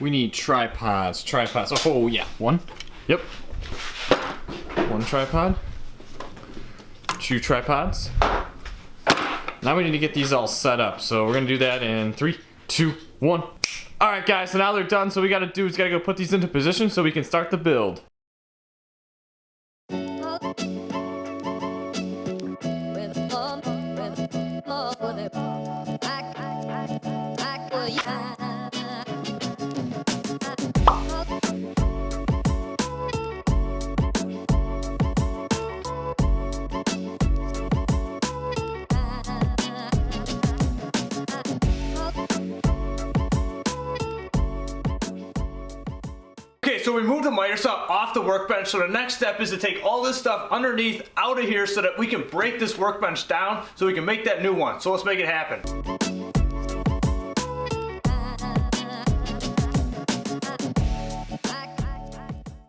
We need tripods. Oh yeah, one. Yep. One tripod. 2 tripods. Now we need to get these all set up. So we're gonna do that in 3, 2, 1. All right, guys. So now they're done. So what we gotta do is gotta go put these into position so we can start the build. Okay, so we moved the miter saw off the workbench, so the next step is to take all this stuff underneath out of here so that we can break this workbench down so we can make that new one. So let's make it happen.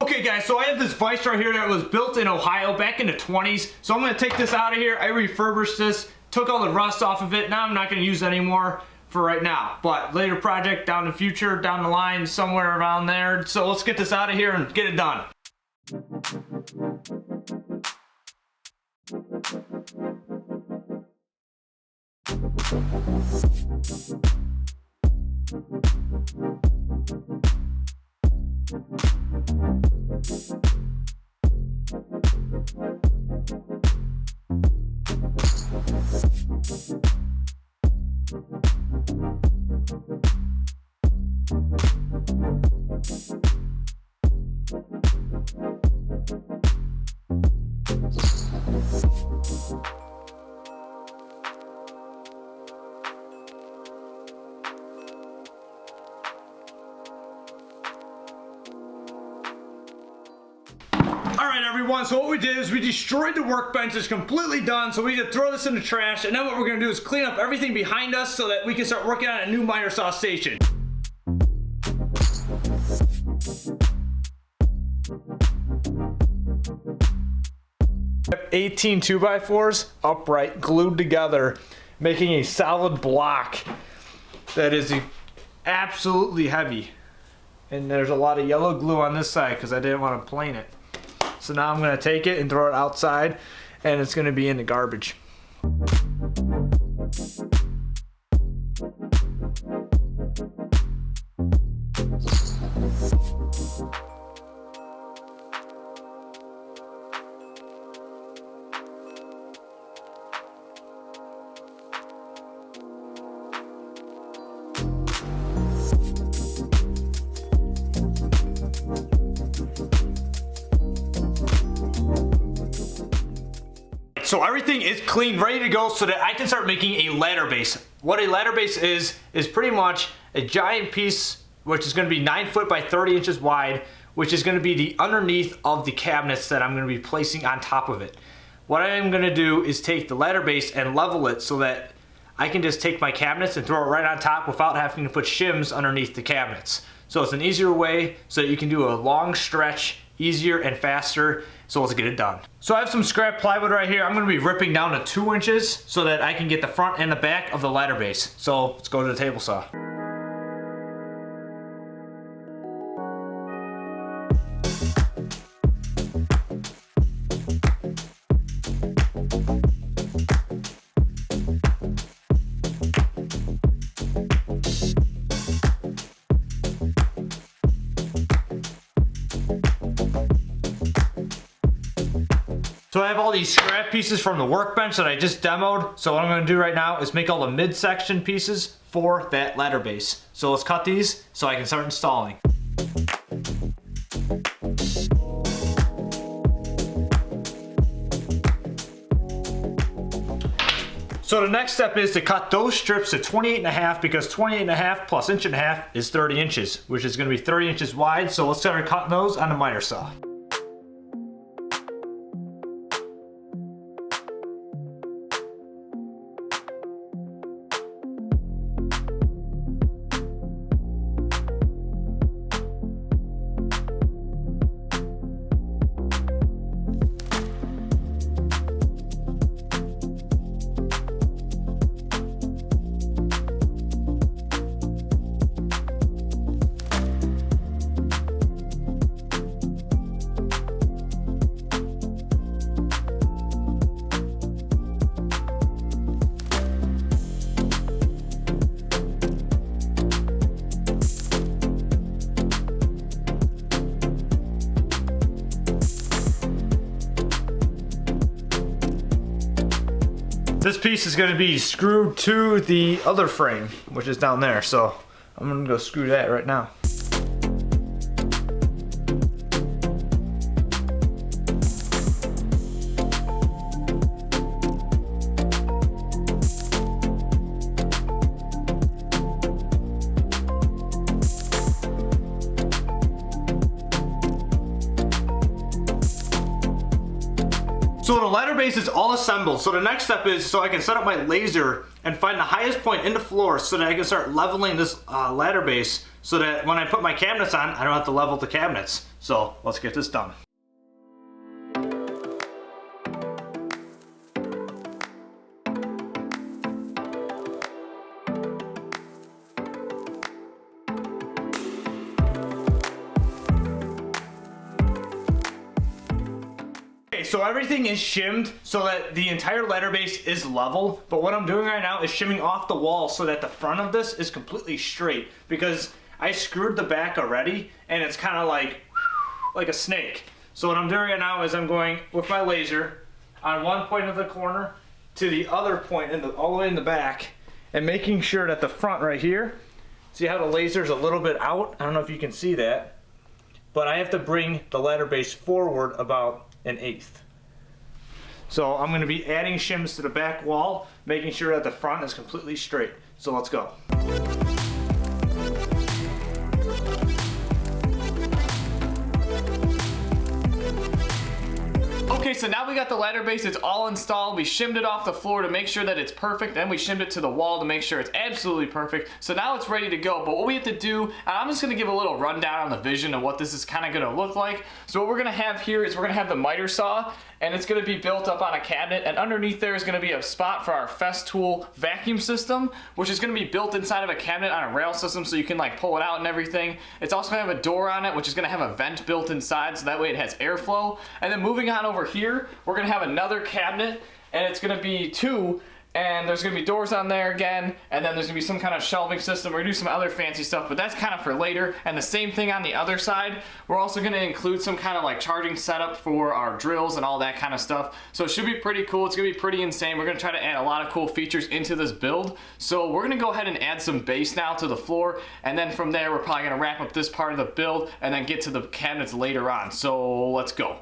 Okay guys, so I have this vise right here that was built in Ohio back in the 20s. So I'm gonna take this out of here. I refurbished this, took all the rust off of it. Now I'm not gonna use it anymore for right now, but later project down the future, down the line, somewhere around there. So let's get this out of here and get it done. Alright everyone, so what we did is we destroyed the workbench. It's completely done, so we can throw this in the trash, and then what we're going to do is clean up everything behind us so that we can start working on a new miter saw station. I have 18 2x4s upright, glued together, making a solid block that is absolutely heavy. And there's a lot of yellow glue on this side because I didn't want to plane it. So now I'm going to take it and throw it outside, and it's going to be in the garbage. So everything is clean, ready to go so that I can start making a ladder base. What a ladder base is pretty much a giant piece which is going to be 9 foot by 30 inches wide, which is going to be the underneath of the cabinets that I'm going to be placing on top of it. What I am going to do is take the ladder base and level it so that I can just take my cabinets and throw it right on top without having to put shims underneath the cabinets. So it's an easier way so that you can do a long stretch easier and faster. So let's get it done. So I have some scrap plywood right here. I'm going to be ripping down to 2 inches so that I can get the front and the back of the ladder base. So let's go to the table saw. So I have all these scrap pieces from the workbench that I just demoed. So what I'm going to do right now is make all the midsection pieces for that ladder base. So let's cut these so I can start installing. So the next step is to cut those strips to 28.5 because 28.5 plus 1.5 inches is 30 inches, which is going to be 30 inches wide. So let's start cutting those on the miter saw. piece is going to be screwed to the other frame, which is down there. So I'm going to go screw that right now. So the ladder base is all assembled. So the next step is so I can set up my laser and find the highest point in the floor so that I can start leveling this ladder base so that when I put my cabinets on, I don't have to level the cabinets. So let's get this done. So everything is shimmed so that the entire ladder base is level, but what I'm doing right now is shimming off the wall so that the front of this is completely straight, because I screwed the back already and it's kind of like a snake. So what I'm doing right now is I'm going with my laser on one point of the corner to the other point all the way in the back, and making sure that the front right here, see how the laser's a little bit out? I don't know if you can see that, but I have to bring the ladder base forward about 1/8. So I'm going to be adding shims to the back wall, making sure that the front is completely straight. So let's go. Okay, so now we got the ladder base, it's all installed. We shimmed it off the floor to make sure that it's perfect. Then we shimmed it to the wall to make sure it's absolutely perfect. So now it's ready to go. But what we have to do, and I'm just gonna give a little rundown on the vision of what this is kind of gonna look like. So what we're gonna have here is we're gonna have the miter saw, and it's gonna be built up on a cabinet, and underneath there is gonna be a spot for our Festool vacuum system, which is gonna be built inside of a cabinet on a rail system so you can like pull it out and everything. It's also gonna have a door on it, which is gonna have a vent built inside so that way it has airflow. And then moving on over here, we're gonna have another cabinet, and it's gonna be 2, and there's gonna be doors on there again, and then there's gonna be some kind of shelving system. We're gonna do some other fancy stuff, but that's kind of for later. And the same thing on the other side. We're also gonna include some kind of like charging setup for our drills and all that kind of stuff. So it should be pretty cool. It's gonna be pretty insane. We're gonna try to add a lot of cool features into this build. So we're gonna go ahead and add some base now to the floor, and then from there, we're probably gonna wrap up this part of the build and then get to the cabinets later on. So let's go.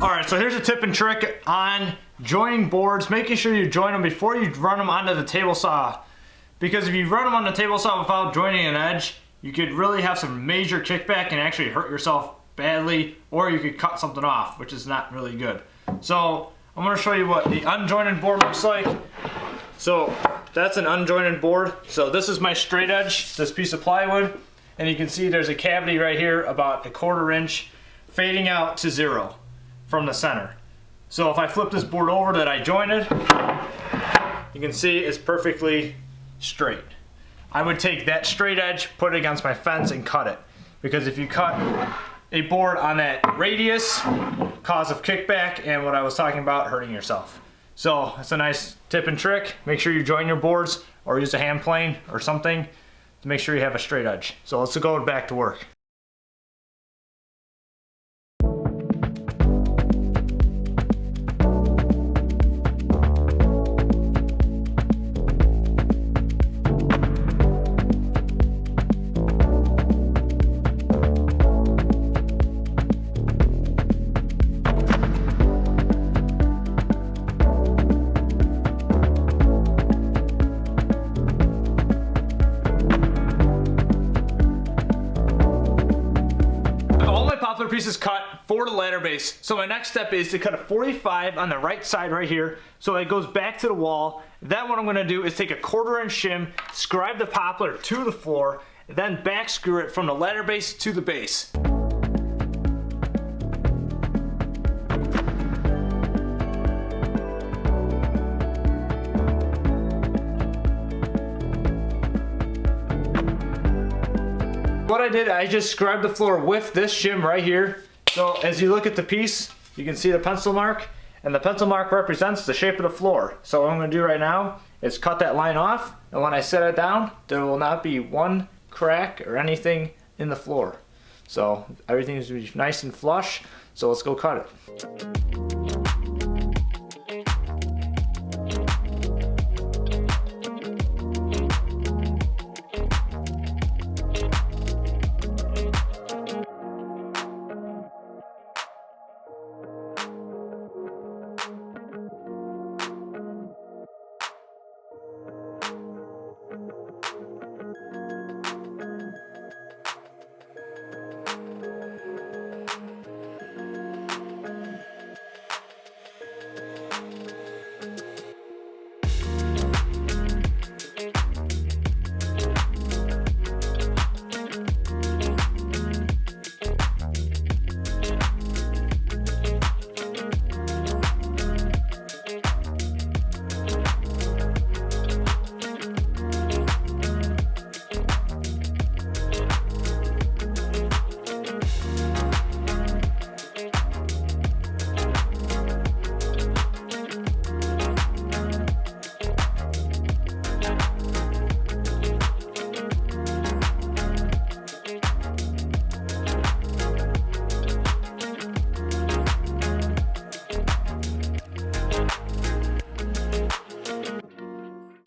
Alright, so here's a tip and trick on joining boards, making sure you join them before you run them onto the table saw. Because if you run them on the table saw without joining an edge, you could really have some major kickback and actually hurt yourself badly, or you could cut something off, which is not really good. So I'm going to show you what the unjointed board looks like. So that's an unjointed board. So this is my straight edge, this piece of plywood, and you can see there's a cavity right here about 1/4 inch fading out to 0 from the center. So if I flip this board over that I jointed, you can see it's perfectly straight. I would take that straight edge, put it against my fence, and cut it. Because if you cut a board on that radius, cause of kickback and what I was talking about, hurting yourself. So that's a nice tip and trick. Make sure you join your boards or use a hand plane or something to make sure you have a straight edge. So let's go back to work. Pieces cut for the ladder base. So my next step is to cut a 45 on the right side right here so it goes back to the wall. Then what I'm going to do is take a 1/4 inch shim, scribe the poplar to the floor, then back screw it from the ladder base to the base. what I did, I just scrubbed the floor with this shim right here. So as you look at the piece, you can see the pencil mark, and the pencil mark represents the shape of the floor. So what I'm going to do right now is cut that line off, and when I set it down, there will not be one crack or anything in the floor. So everything is going to be nice and flush, so let's go cut it.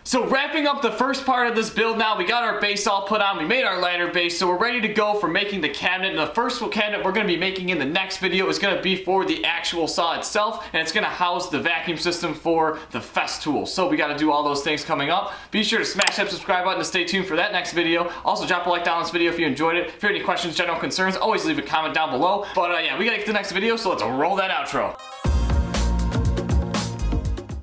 So wrapping up the first part of this build now, we got our base all put on, we made our ladder base, so we're ready to go for making the cabinet. And the first cabinet we're going to be making in the next video is going to be for the actual saw itself, and it's going to house the vacuum system for the fest tool. So we got to do all those things coming up. Be sure to smash that subscribe button to stay tuned for that next video. Also drop a like down on this video if you enjoyed it. If you have any questions, general concerns, always leave a comment down below. But yeah, we got to get to the next video, so let's roll that outro.